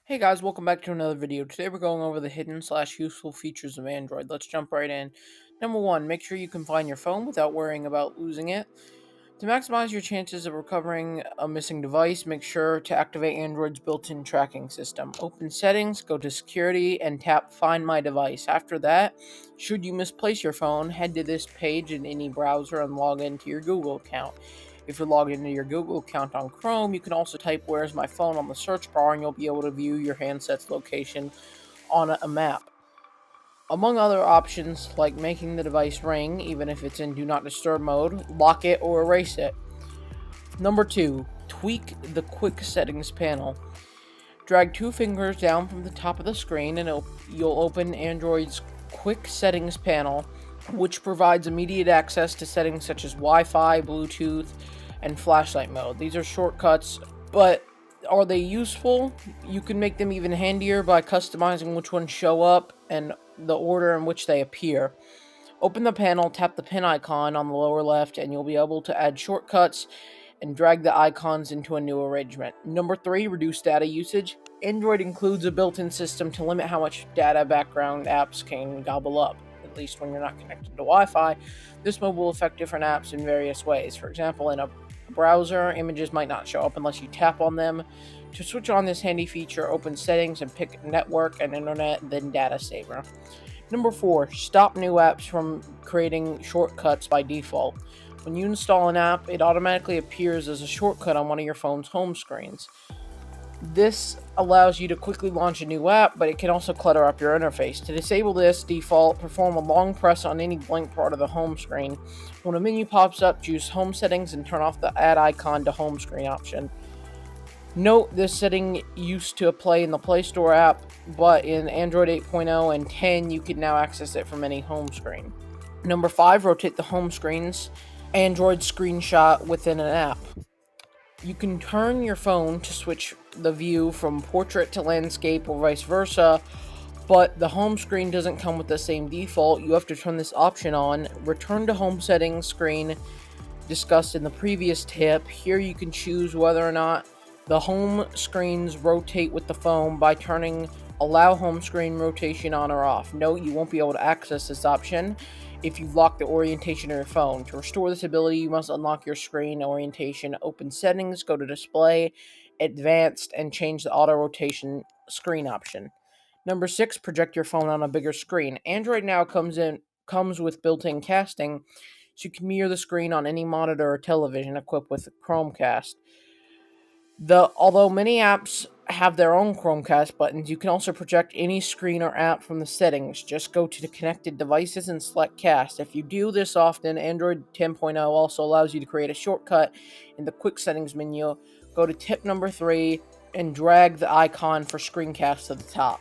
Hey guys, welcome back to another video. Today we're going over the hidden slash useful features of Android. Let's jump right in. Number one, make sure you can find your phone without worrying about losing it. To maximize your chances of recovering a missing device, make sure to activate Android's built-in tracking system. Open settings, go to security, and tap find my device. After that, should you misplace your phone, head to this page in any browser and log into your Google account. If you're logged into your Google account on Chrome, you can also type "Where's my phone" on the search bar and you'll be able to view your handset's location on a map. Among other options, like making the device ring, even if it's in Do Not Disturb mode, lock it or erase it. Number 2. Tweak the quick settings panel. Drag two fingers down from the top of the screen and you'll open Android's quick settings panel, which provides immediate access to settings such as Wi-Fi, Bluetooth, and flashlight mode. These are shortcuts, but are they useful? You can make them even handier by customizing which ones show up and the order in which they appear. Open the panel, tap the pin icon on the lower left, and you'll be able to add shortcuts and drag the icons into a new arrangement. Number 3, reduce data usage. Android includes a built-in system to limit how much data background apps can gobble up, at least when you're not connected to Wi-Fi. This mode will affect different apps in various ways. For example, in a browser, images might not show up unless you tap on them. To switch on this handy feature, open settings and pick network and internet, then data saver. Number 4, stop new apps from creating shortcuts by default. When you install an app, it automatically appears as a shortcut on one of your phone's home screens. This allows you to quickly launch a new app, but it can also clutter up your interface. To disable this default, perform a long press on any blank part of the home screen. When a menu pops up, choose Home Settings and turn off the Add Icon to Home Screen option. Note this setting used to play in the Play Store app, but in Android 8.0 and 10, you can now access it from any home screen. Number 5, rotate the home screen's Android screenshot within an app. You can turn your phone to switch the view from portrait to landscape or vice versa, but the home screen doesn't come with the same default. You have to turn this option on. Return to home settings screen discussed in the previous tip. Here you can choose whether or not the home screens rotate with the phone by turning allow home screen rotation on or off. Note you won't be able to access this option if you've locked the orientation of your phone. To restore this ability, you must unlock your screen orientation, open settings, go to display, advanced, and change the auto rotation screen option. Number 6, project your phone on a bigger screen. Android now comes with built-in casting, so you can mirror the screen on any monitor or television equipped with Chromecast. Although many apps have their own Chromecast buttons, you can also project any screen or app from the settings. Just go to the connected devices and select Cast. If you do this often, Android 10.0 also allows you to create a shortcut in the quick settings menu. Go to tip number 3 and drag the icon for screencast to the top.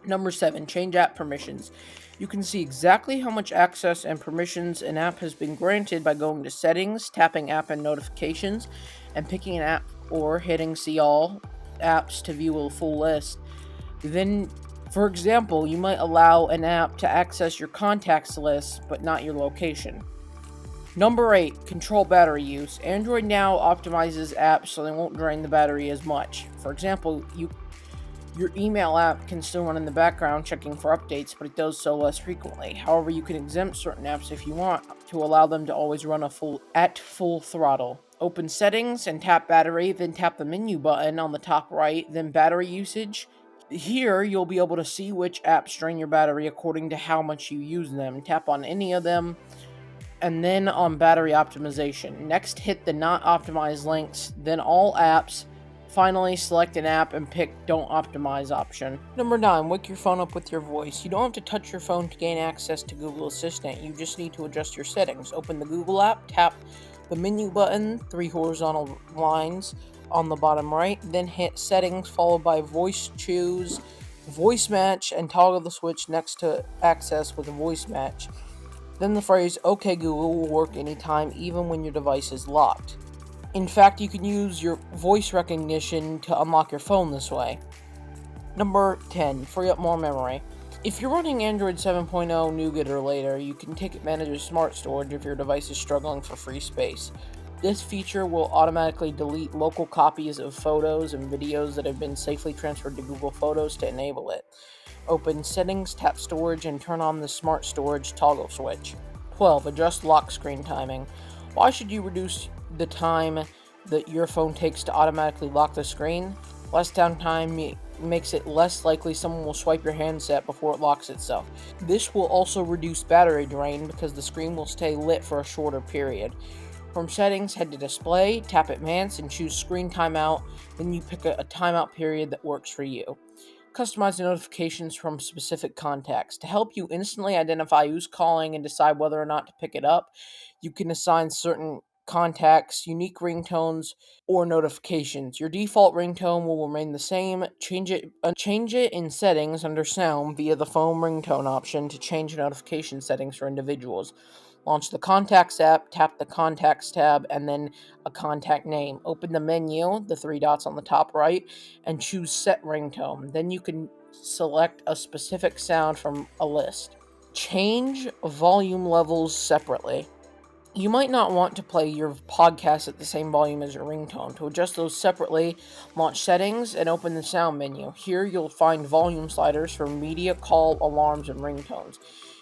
Number 7, change app permissions. You can see exactly how much access and permissions an app has been granted by going to Settings, tapping App and Notifications, and picking an app or hitting See All Apps to view a full list. Then, for example, you might allow an app to access your contacts list, but not your location. Number 8, control battery use. Android now optimizes apps so they won't drain the battery as much. For example, your email app can still run in the background checking for updates, but it does so less frequently. However, you can exempt certain apps if you want to allow them to always run at full throttle. Open settings and tap battery, then tap the menu button on the top right, then battery usage. Here, you'll be able to see which apps drain your battery according to how much you use them. Tap on any of them, and then on battery optimization. Next, hit the not optimized links, then all apps. Finally, select an app and pick Don't Optimize option. Number 9, wake your phone up with your voice. You don't have to touch your phone to gain access to Google Assistant. You just need to adjust your settings. Open the Google app, tap the menu button, 3 horizontal lines on the bottom right, then hit Settings followed by Voice, choose Voice Match, and toggle the switch next to Access with a voice match. Then the phrase OK Google will work anytime, even when your device is locked. In fact, you can use your voice recognition to unlock your phone this way. Number 10, free up more memory. If you're running Android 7.0 Nougat or later, you can take advantage of Smart Storage if your device is struggling for free space. This feature will automatically delete local copies of photos and videos that have been safely transferred to Google Photos to enable it. Open Settings, tap Storage, and turn on the Smart Storage toggle switch. 12. Adjust lock screen timing. Why should you reduce the time that your phone takes to automatically lock the screen? Less downtime makes it less likely someone will swipe your handset before it locks itself. This will also reduce battery drain because the screen will stay lit for a shorter period. From Settings, head to Display, tap Advanced, and choose Screen Timeout. Then you pick a timeout period that works for you. Customize the notifications from specific contacts. To help you instantly identify who's calling and decide whether or not to pick it up, you can assign certain contacts, unique ringtones, or notifications. Your default ringtone will remain the same. Change it in Settings under Sound via the phone ringtone option to change notification settings for individuals. Launch the Contacts app, tap the Contacts tab, and then a contact name. Open the menu, the three dots on the top right, and choose Set Ringtone. Then you can select a specific sound from a list. Change volume levels separately. You might not want to play your podcast at the same volume as your ringtone. To adjust those separately, launch Settings and open the Sound menu. Here you'll find volume sliders for media, call, alarms, and ringtones.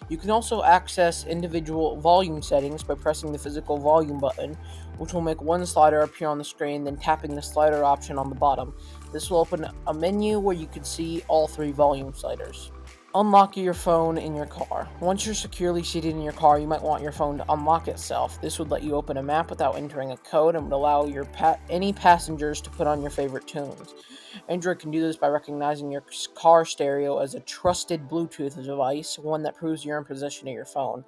You can also access individual volume settings by pressing the physical volume button, which will make one slider appear on the screen, then tapping the slider option on the bottom. This will open a menu where you can see all three volume sliders. Unlock your phone in your car. Once you're securely seated in your car, you might want your phone to unlock itself. This would let you open a map without entering a code and would allow any passengers to put on your favorite tunes. Android can do this by recognizing your car stereo as a trusted Bluetooth device, one that proves you're in possession of your phone.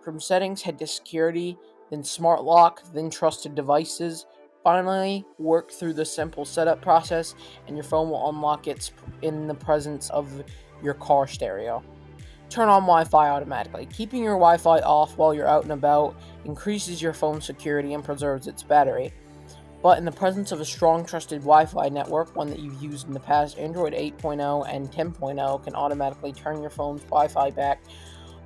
From Settings, head to Security, then Smart Lock, then Trusted Devices. Finally, work through the simple setup process, and your phone will unlock in the presence of your car stereo. Turn on Wi-Fi automatically. Keeping your Wi-Fi off while you're out and about increases your phone's security and preserves its battery. But in the presence of a strong, trusted Wi-Fi network, one that you've used in the past, Android 8.0 and 10.0 can automatically turn your phone's Wi-Fi back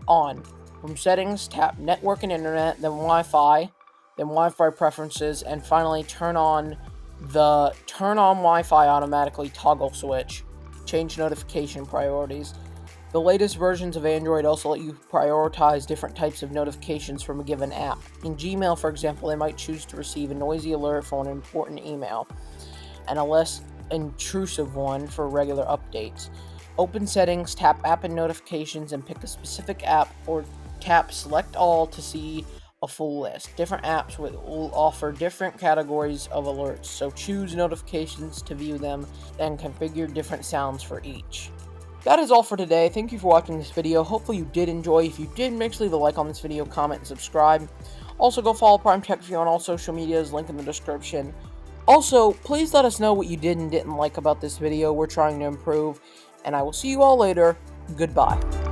on. From Settings, tap Network and Internet, then Wi-Fi, then Wi-Fi Preferences, and finally turn on the Turn on Wi-Fi automatically toggle switch. Change notification priorities. The latest versions of Android also let you prioritize different types of notifications from a given app. In Gmail, for example, they might choose to receive a noisy alert for an important email, and a less intrusive one for regular updates. Open Settings, tap App and Notifications, and pick a specific app, or tap Select All to see a full list. Different apps will offer different categories of alerts, so choose notifications to view them, and configure different sounds for each. That is all for today. Thank you for watching this video. Hopefully you did enjoy. If you did, make sure to leave a like on this video, comment, and subscribe. Also, go follow Prime Tech Review on all social medias, link in the description. Also, please let us know what you did and didn't like about this video. We're trying to improve, and I will see you all later. Goodbye.